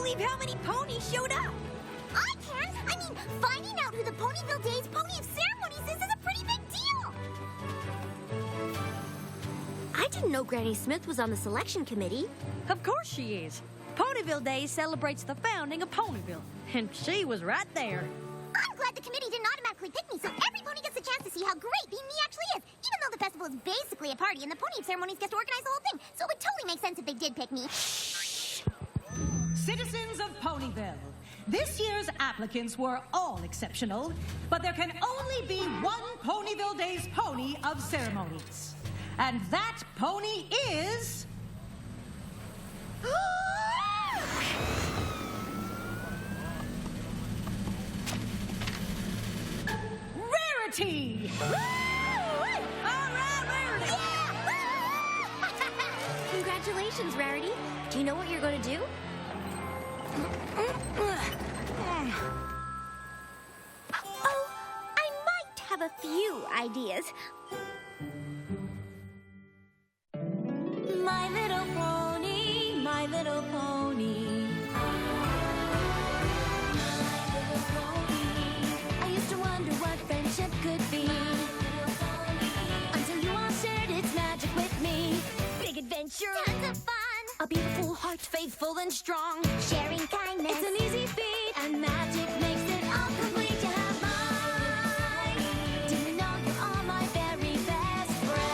believe how many ponies showed up. I can! I mean, finding out who the Ponyville Days Pony of Ceremonies is a pretty big deal! I didn't know Granny Smith was on the selection committee. Of course she is. Ponyville Days celebrates the founding of Ponyville, and she was right there. I'm glad the committee didn't automatically pick me, so every pony gets a chance to see how great being me actually is, even though the festival is basically a party and the Pony of Ceremonies gets to organize the whole thing, so it would totally make sense if they did pick me. Citizens of Ponyville, this year's applicants were all exceptional, but there can only be one Ponyville Days Pony of Ceremonies. And that pony is... Rarity! All right, Rarity! Congratulations, Rarity. Do you know what you're going to do? Oh, I might have a few ideas. My little pony, my little pony. My little pony. I used to wonder what friendship could be. Until you all shared its magic with me. Big adventure. Tons of fun! A beautiful heart, faithful and strong. Sharing kindness. It's an easy feat, and magic makes it all complete to have mine. Do you know you are my very best friends?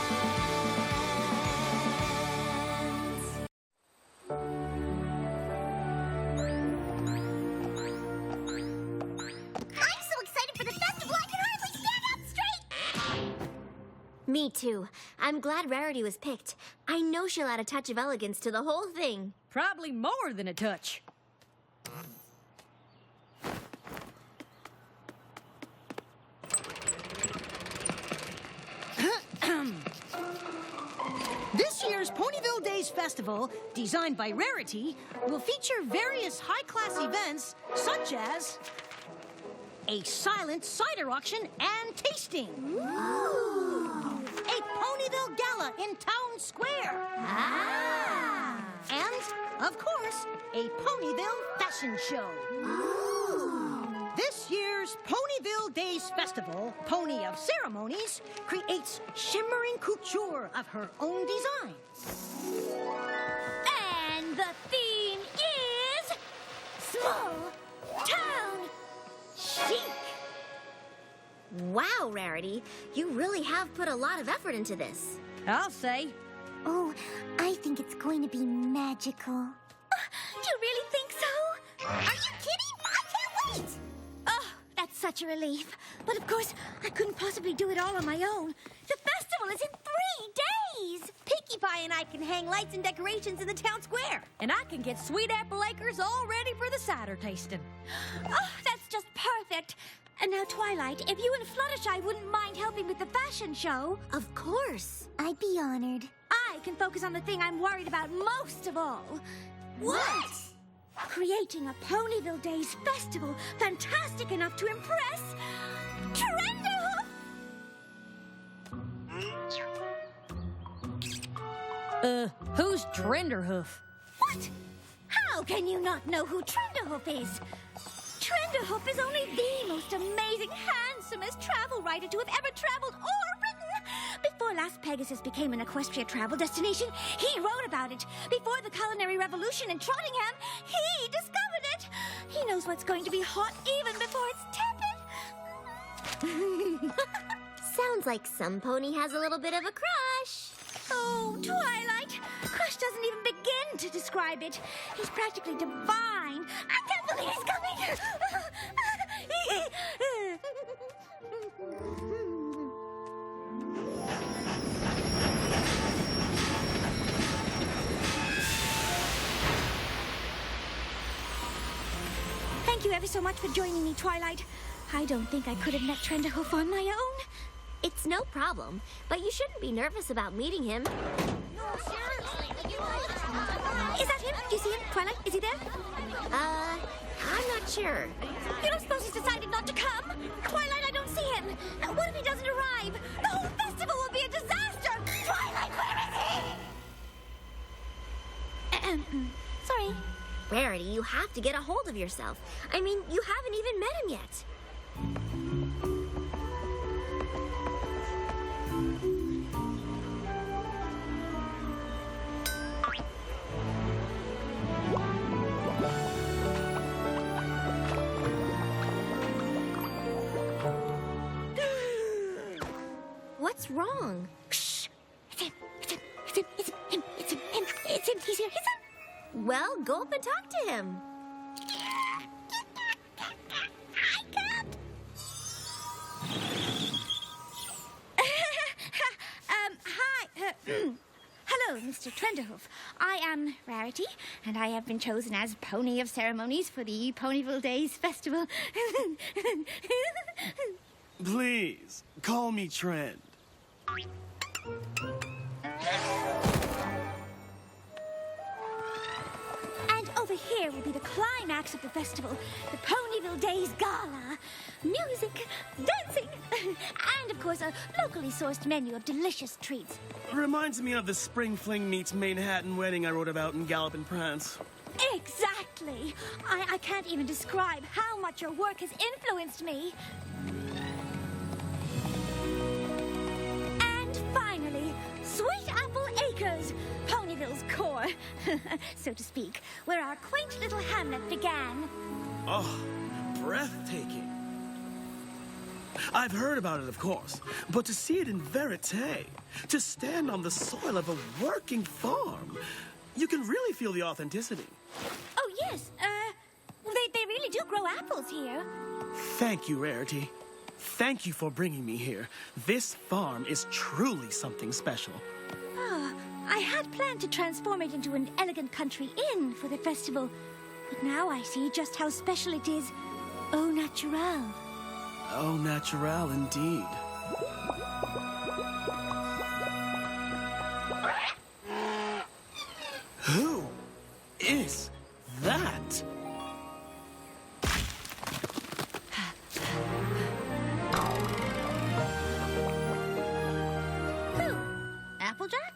I'm so excited for the festival, I can hardly stand up straight! Me too. I'm glad Rarity was picked. I know she'll add a touch of elegance to the whole thing. Probably more than a touch. This year's Ponyville Days Festival, designed by Rarity, will feature various high-class events such as a silent cider auction and tasting, a Ponyville Gala in Town Square, and, of course, a Ponyville Fashion Show. This year's Ponyville Days Festival, Pony of Ceremonies, creates shimmering couture of her own design. And the theme is... Small Town Chic! Wow, Rarity. You really have put a lot of effort into this. I'll say. Oh, I think it's going to be magical. Do you really think so? Are you kidding? I can't wait! Oh, that's such a relief. But of course, I couldn't possibly do it all on my own. The festival is in 3 days! Pinkie Pie and I can hang lights and decorations in the town square. And I can get sweet apple acres all ready for the cider tasting. Oh, that's just perfect. And now, Twilight, if you and Fluttershy wouldn't mind helping with the fashion show... Of course. I'd be honored. I can focus on the thing I'm worried about most of all. What? Creating a Ponyville Days festival fantastic enough to impress... Trenderhoof! Who's Trenderhoof? What? How can you not know who Trenderhoof is? Trenderhoof is only the most amazing, handsomest travel writer to have ever traveled or written. Before last Pegasus became an Equestria travel destination, he wrote about it. Before the culinary revolution in Trottingham, he discovered it. He knows what's going to be hot even before it's tepid. Sounds like some pony has a little bit of a crush. Oh, Twilight! Crush doesn't even begin to describe it. He's practically divine. I can't believe he's coming! Thank you ever so much for joining me, Twilight. I don't think I could have met Trenderhoof on my own. It's no problem, but you shouldn't be nervous about meeting him. Is that him? Do you see him, Twilight? Is he there? I'm not sure. You don't suppose he's decided not to come? Twilight, I don't see him. What if he doesn't arrive? The whole festival will be a disaster! Twilight, where is he? Sorry. Rarity, you have to get a hold of yourself. I mean, you haven't even met him yet. What's wrong? Shh! It's him! It's him! He's here! Well, go up and talk to him. I can't! Hi! Hello, Mr. Trenderhoof. I am Rarity, and I have been chosen as Pony of Ceremonies for the Ponyville Days Festival. Please, call me Trend. And over here will be the climax of the festival, the Ponyville Days Gala. Music, dancing, and of course a locally sourced menu of delicious treats. Reminds me of the Spring Fling meets Manhattan wedding I wrote about in Gallop and Prance. Exactly. I can't even describe how much your work has influenced me. And finally, Sweet Apple Acres, Ponyville's core, so to speak, where our quaint little hamlet began. Oh, breathtaking. I've heard about it, of course, but to see it in verite, to stand on the soil of a working farm, you can really feel the authenticity. Oh, yes, they really do grow apples here. Thank you, Rarity. Thank you for bringing me here. This farm is truly something special. I had planned to transform it into an elegant country inn for the festival, but now I see just how special it is. Au naturel. Au naturel, indeed. Who is that? Who? Applejack?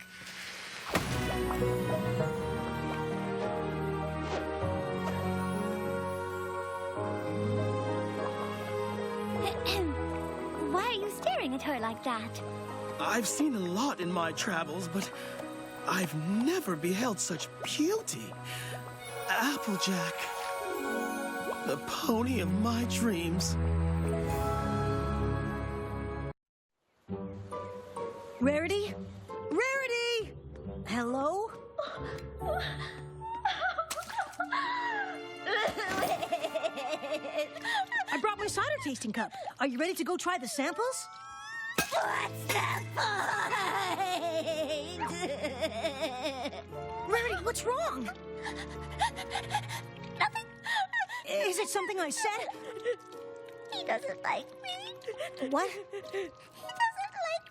Why are you staring at her like that? I've seen a lot in my travels, but I've never beheld such beauty. Applejack, the pony of my dreams. Rarity? Rarity! Hello? I brought my cider tasting cup. Are you ready to go try the samples? What's the point? Rarity, what's wrong? Nothing. Is it something I said? He doesn't like me. What? He doesn't like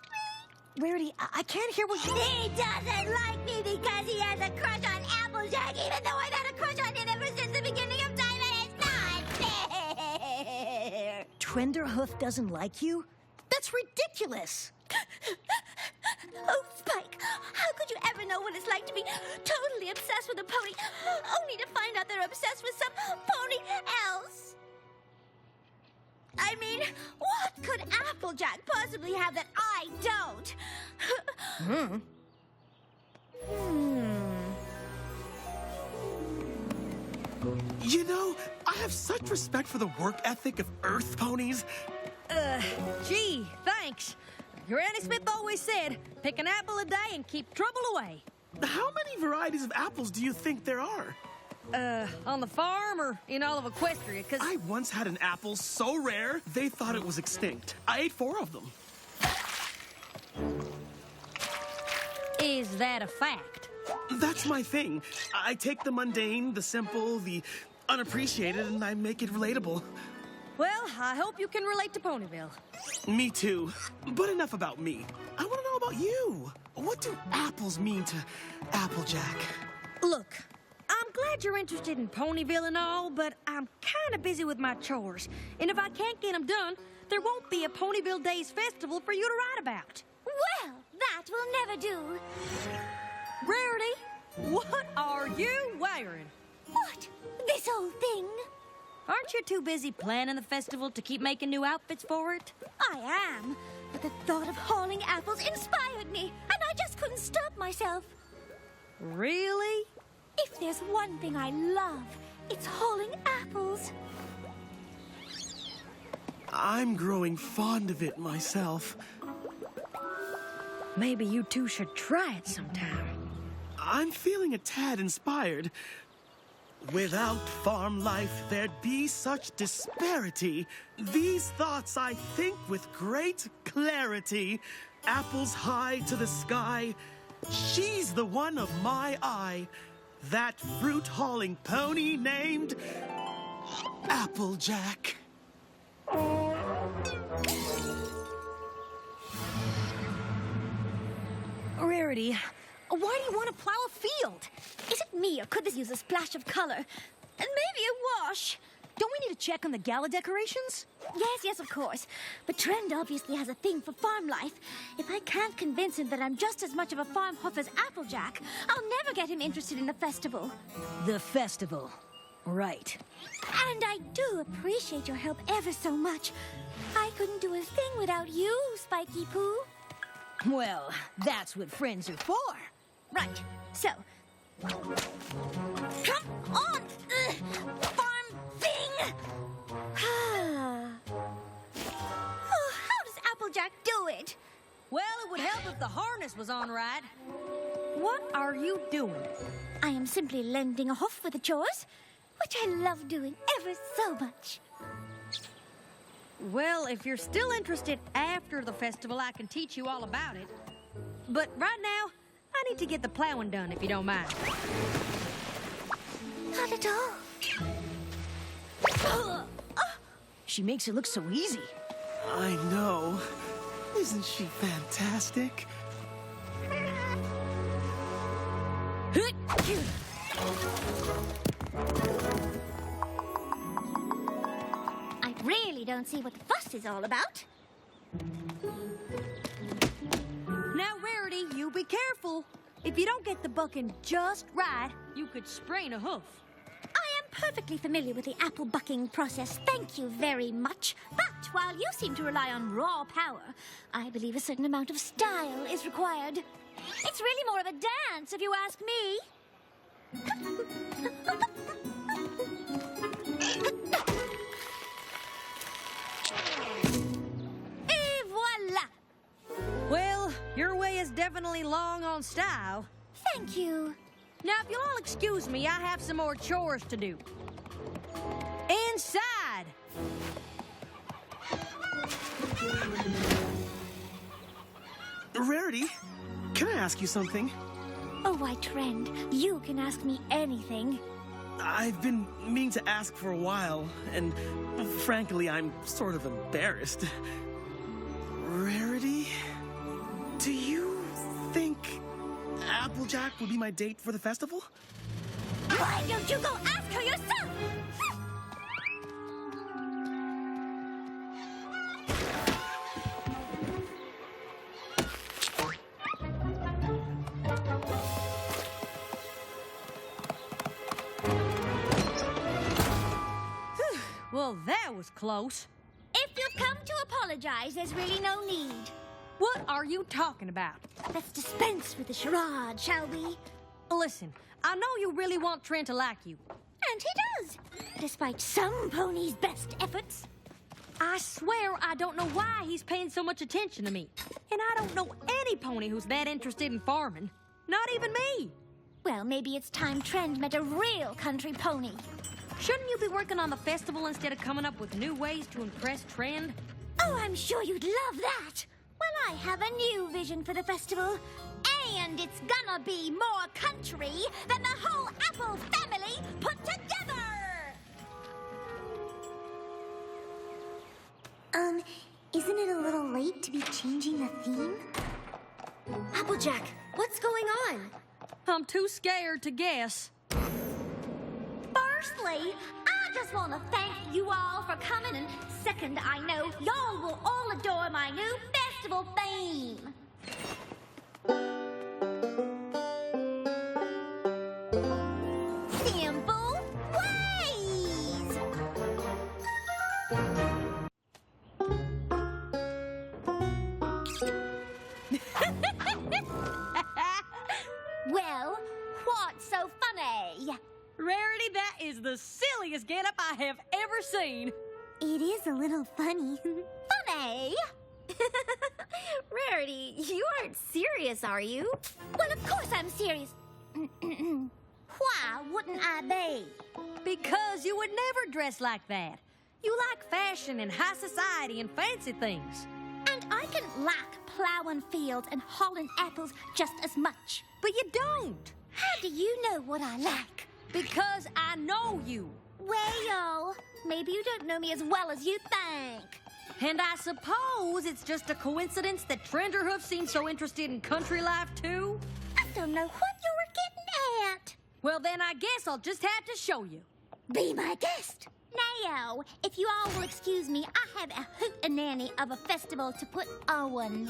me. Rarity, I can't hear what you... He doesn't like me because he has a crush on Applejack, even though I've had a crush on him ever since the beginning of time, and it's not fair. Trenderhoof doesn't like you? That's ridiculous. Oh, Spike, how could you ever know what it's like to be totally obsessed with a pony, only to find out they're obsessed with some pony else? I mean, what could Applejack possibly have that I don't? You know, I have such respect for the work ethic of Earth ponies. Gee, thanks. Granny Smith always said, pick an apple a day and keep trouble away. How many varieties of apples do you think there are? On the farm or in all of Equestria? Because I once had an apple so rare, they thought it was extinct. I ate 4 of them. is that a fact? That's my thing. I take the mundane, the simple, the unappreciated, and I make it relatable. Well, I hope you can relate to Ponyville. Me too. But enough about me. I want to know about you. What do apples mean to Applejack? Look, I'm glad you're interested in Ponyville and all, but I'm kind of busy with my chores. And if I can't get them done, there won't be a Ponyville Days festival for you to write about. Well, that will never do. Rarity, what are you wearing? What? This whole thing? Aren't you too busy planning the festival to keep making new outfits for it? I am. But the thought of hauling apples inspired me, and I just couldn't stop myself. Really? If there's one thing I love, it's hauling apples. I'm growing fond of it myself. Maybe you two should try it sometime. I'm feeling a tad inspired. Without farm life, there'd be such disparity. These thoughts I think with great clarity. Apples high to the sky. She's the one of my eye. That fruit-hauling pony named Applejack. Rarity, why do you want to plow a field? Is it me, or could this use a splash of color? And maybe a wash. Don't we need to check on the gala decorations? Yes, of course. But Trend obviously has a thing for farm life. If I can't convince him that I'm just as much of a farm hoof as Applejack, I'll never get him interested in the festival. The festival. Right. And I do appreciate your help ever so much. I couldn't do a thing without you, Spiky Poo. Well, that's what friends are for. Right, so... Come on, farm thing! Oh, how does Applejack do it? Well, it would help if the harness was on right. What are you doing? I am simply lending a hoof with the chores, which I love doing ever so much. Well, if you're still interested after the festival, I can teach you all about it. But right now, I need to get the plowing done, if you don't mind. Not at all. She makes it look so easy. I know. Isn't she fantastic? I really don't see what the fuss is all about. Now, Rarity, you be careful. If you don't get the bucking just right, you could sprain a hoof. I am perfectly familiar with the apple bucking process, thank you very much. But while you seem to rely on raw power, I believe a certain amount of style is required. It's really more of a dance, if you ask me. Et voila! Well, your way is definitely long on style. Thank you. Now, if you'll all excuse me, I have some more chores to do. Inside! Rarity, can I ask you something? Oh, why, Trend, you can ask me anything. I've been meaning to ask for a while, and frankly, I'm sort of embarrassed. Rarity, do you think Applejack would be my date for the festival? Why don't you go ask her yourself? Well, that was close. If you've come to apologize, there's really no need. What are you talking about? Let's dispense with the charade, shall we? Listen, I know you really want Trent to like you. And he does, despite some ponies' best efforts. I swear I don't know why he's paying so much attention to me. And I don't know any pony who's that interested in farming. Not even me. Well, maybe it's time Trend met a real country pony. Shouldn't you be working on the festival instead of coming up with new ways to impress Trend? Oh, I'm sure you'd love that. Well, I have a new vision for the festival. And it's gonna be more country than the whole Apple family put together! Isn't it a little late to be changing the theme? Applejack, what's going on? I'm too scared to guess. Firstly, I just want to thank you all for coming, and second, I know y'all will all adore my new festival theme. Simple, Well, what's so funny? Rarity, that is the silliest getup I have ever seen. It is a little funny. Funny? Rarity, you aren't serious, are you? Well, of course I'm serious. Why wouldn't I be? Because you would never dress like that. You like fashion and high society and fancy things. And I can like plowing fields and hauling apples just as much. But you don't. How do you know what I like? Because I know you. Well, maybe you don't know me as well as you think. And I suppose it's just a coincidence that Trenderhoof seems so interested in country life, too? I don't know what you were getting at. Well, then I guess I'll just have to show you. Be my guest. Now, if you all will excuse me, I have a hootenanny of a festival to put on.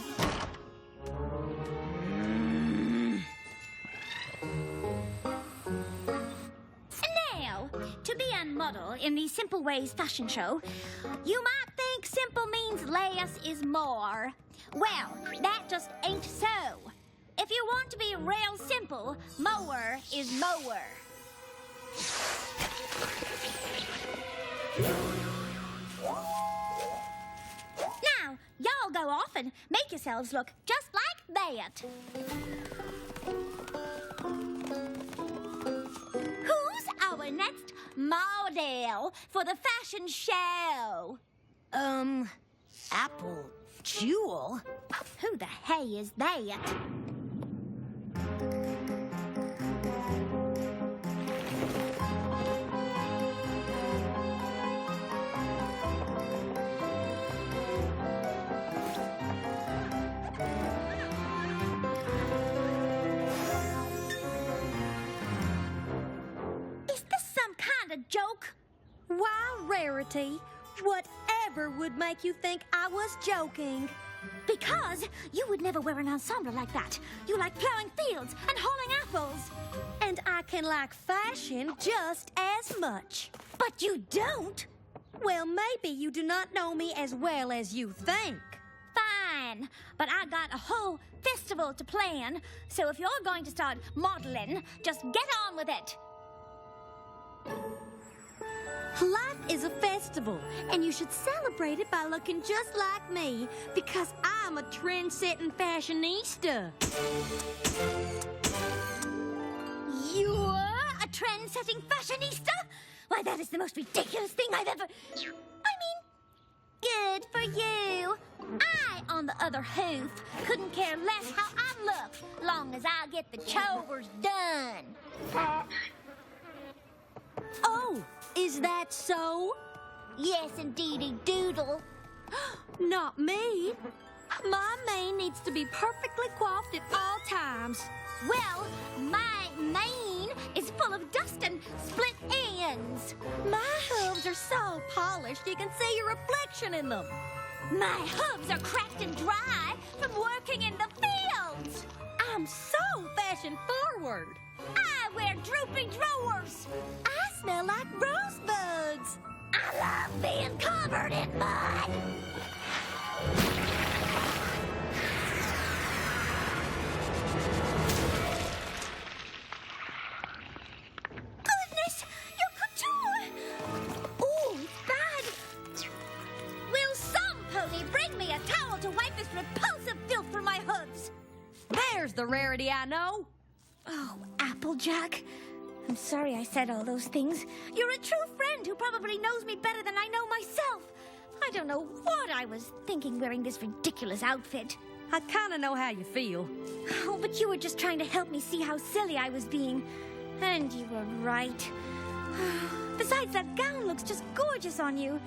Now, to be a model in the Simple Ways fashion show, you might think simple means less is more. Well, that just ain't so. If you want to be real simple, more is more. Now, y'all go off and make yourselves look just like that. Who's our next model for the fashion show? Apple Jewel? Who the hey is that? A joke? Why, Rarity, whatever would make you think I was joking? Because you would never wear an ensemble like that. You like plowing fields and hauling apples. And I can like fashion just as much. But you don't. Well, maybe you do not know me as well as you think. Fine, but I got a whole festival to plan, so if you're going to start modeling, just get on with it. Life is a festival, and you should celebrate it by looking just like me, because I'm a trend-setting fashionista. You're a trend-setting fashionista? Why, that is the most ridiculous thing I've ever... I mean, good for you. I, on the other hoof, couldn't care less how I look, long as I get the chores done. Oh, is that so? Yes, indeedy doodle. Not me. My mane needs to be perfectly coiffed at all times. Well, my mane is full of dust and split ends. My hooves are so polished you can see your reflection in them. My hooves are cracked and dry from working in the fields. I'm so fashion-forward. I wear droopy drawers. I smell like rosebuds. I love being covered in mud. Goodness, your couture! Ooh, it's bad. Will some pony bring me a towel to wipe this repulsive filth from my hooves? There's the Rarity I know. Oh, Applejack. I'm sorry I said all those things. You're a true friend who probably knows me better than I know myself. I don't know what I was thinking wearing this ridiculous outfit. I kind of know how you feel. Oh, but you were just trying to help me see how silly I was being. And you were right. Besides, that gown looks just gorgeous on you.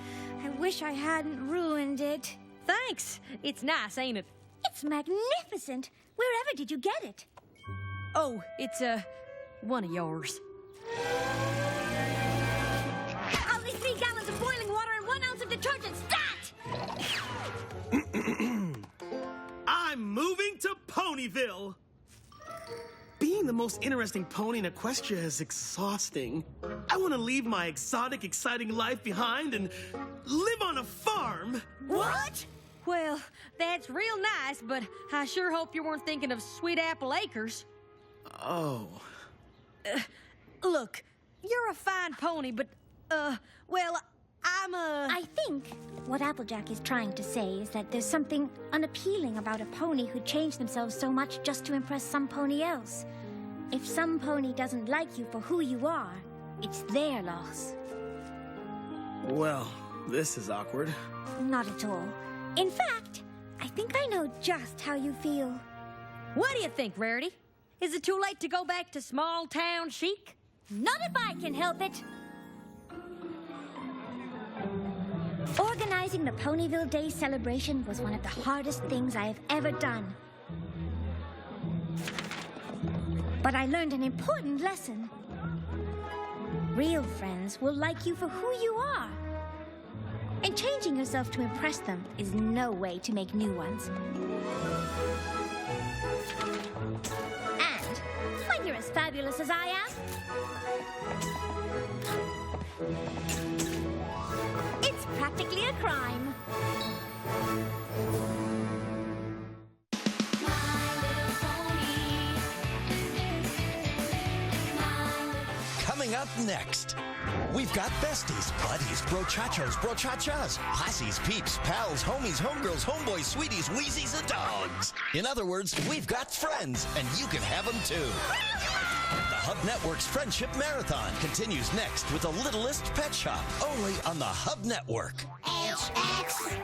I wish I hadn't ruined it. Thanks. It's nice, ain't it? It's magnificent. Wherever did you get it? Oh, it's, one of yours. Only 3 gallons of boiling water and 1 ounce of detergent. Stat! I'm moving to Ponyville. Being the most interesting pony in Equestria is exhausting. I want to leave my exotic, exciting life behind and live on a farm. What? Well, that's real nice, but I sure hope you weren't thinking of Sweet Apple Acres. Oh. Look, you're a fine pony, but, well, I think what Applejack is trying to say is that there's something unappealing about a pony who changed themselves so much just to impress some pony else. If some pony doesn't like you for who you are, it's their loss. Well, this is awkward. Not at all. In fact, I think I know just how you feel. What do you think, Rarity? Is it too late to go back to small town chic? Not if I can help it. Organizing the Ponyville Day celebration was one of the hardest things I have ever done. But I learned an important lesson. Real friends will like you for who you are. And changing yourself to impress them is no way to make new ones. And when you're as fabulous as I am, it's practically a crime. Coming up next, we've got besties, buddies, brochachos, brochachas, possies, peeps, pals, homies, homegirls, homeboys, sweeties, wheezies, and dogs. In other words, we've got friends, and you can have them too. The Hub Network's Friendship Marathon continues next with the littlest pet shop, only on the Hub Network. HX.